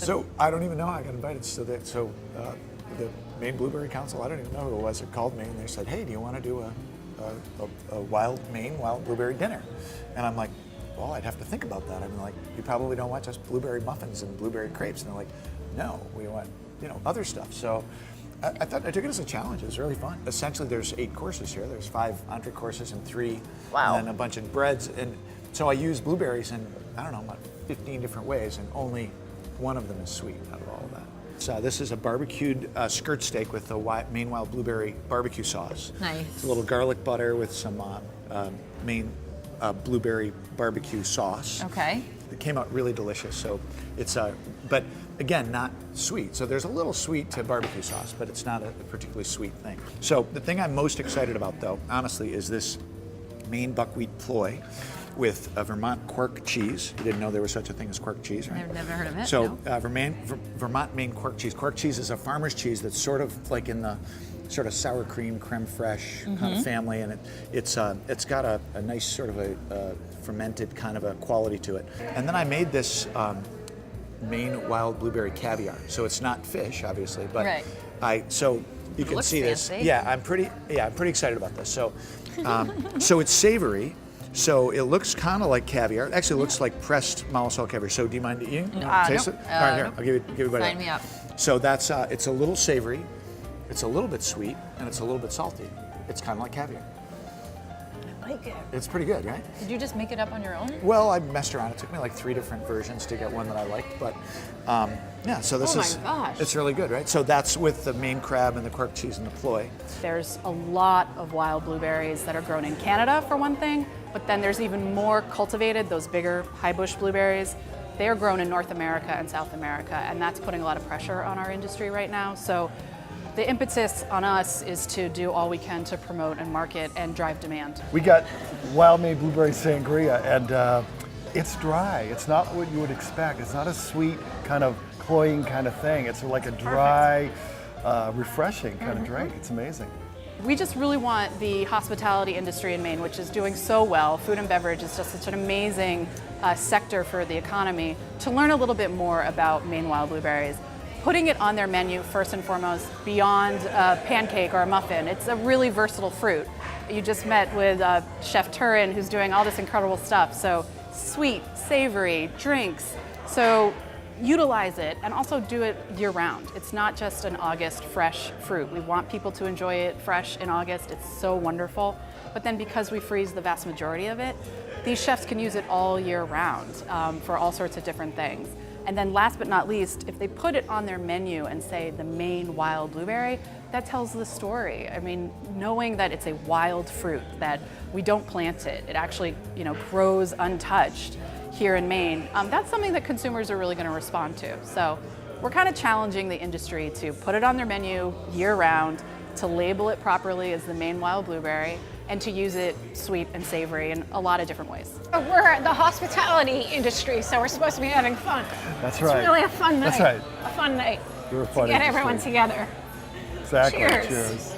So I don't even know how I got invited. So the Maine Blueberry Council, I don't even know who it was, it called me and they said, hey, do you want to do a wild Maine wild blueberry dinner? And I'm like, well, I'd have to think about that. I'm like, you probably don't want just blueberry muffins and blueberry crepes. And they're like, no, we want, other stuff. So I took it as a challenge. It was really fun. Essentially, there's 8 courses here. There's 5 entree courses and 3, wow, and then a bunch of breads. And so I use blueberries in, I don't know, about 15 different ways, and only one of them is sweet out of all of that. So this is a barbecued skirt steak with a Maine wild blueberry barbecue sauce. Nice. It's a little garlic butter with some Maine blueberry barbecue sauce. Okay. It came out really delicious. So it's but again, not sweet. So there's a little sweet to barbecue sauce, but it's not a particularly sweet thing. So the thing I'm most excited about, though, honestly, is this Maine buckwheat ploy with a Vermont quark cheese. You didn't know there was such a thing as quark cheese, right? I've never heard of it. So no. Vermont Maine quark cheese. Quark cheese is a farmer's cheese that's sort of like in the sort of sour cream, creme fraiche kind of family, and it's got a nice sort of a fermented kind of a quality to it. And then I made this Maine wild blueberry caviar. So it's not fish, obviously, but right. So you can see fancy. this. Yeah, I'm pretty excited about this. So so it's savory. So it looks kind of like caviar. It actually looks like pressed Malasol caviar. So do you mind eating? You taste it? All right, here, I'll give you a bite. Sign me up. So that's it's a little savory, it's a little bit sweet, and it's a little bit salty. It's kind of like caviar. I like it. It's pretty good, right? Did you just make it up on your own? Well, I messed around. It took me like 3 different versions to get one that I liked, but yeah. So this is. Oh my gosh. It's really good, right? So that's with the Maine crab and the quark cheese and the ploy. There's a lot of wild blueberries that are grown in Canada, for one thing, but then there's even more cultivated, those bigger high bush blueberries. They are grown in North America and South America, and that's putting a lot of pressure on our industry right now. So the impetus on us is to do all we can to promote and market and drive demand. We got wild Maine blueberry sangria, and it's dry. It's not what you would expect. It's not a sweet kind of cloying kind of thing. It's like a dry, refreshing kind of drink. It's amazing. We just really want the hospitality industry in Maine, which is doing so well. Food and beverage is just such an amazing sector for the economy, to learn a little bit more about Maine wild blueberries. Putting it on their menu first and foremost, beyond a pancake or a muffin. It's a really versatile fruit. You just met with Chef Turin, who's doing all this incredible stuff. So sweet, savory, drinks. So utilize it and also do it year round. It's not just an August fresh fruit. We want people to enjoy it fresh in August. It's so wonderful. But then because we freeze the vast majority of it, these chefs can use it all year round for all sorts of different things. And then last but not least, if they put it on their menu and say the Maine wild blueberry, that tells the story. I mean, knowing that it's a wild fruit, that we don't plant it, it actually grows untouched here in Maine, that's something that consumers are really going to respond to. So we're kind of challenging the industry to put it on their menu year round, to label it properly as the Maine wild blueberry, and to use it sweet and savory in a lot of different ways. We're the hospitality industry, so we're supposed to be having fun. That's right. It's really a fun night. That's right. A fun night. You're a To fun get industry. everyone together. Exactly. Cheers. Cheers.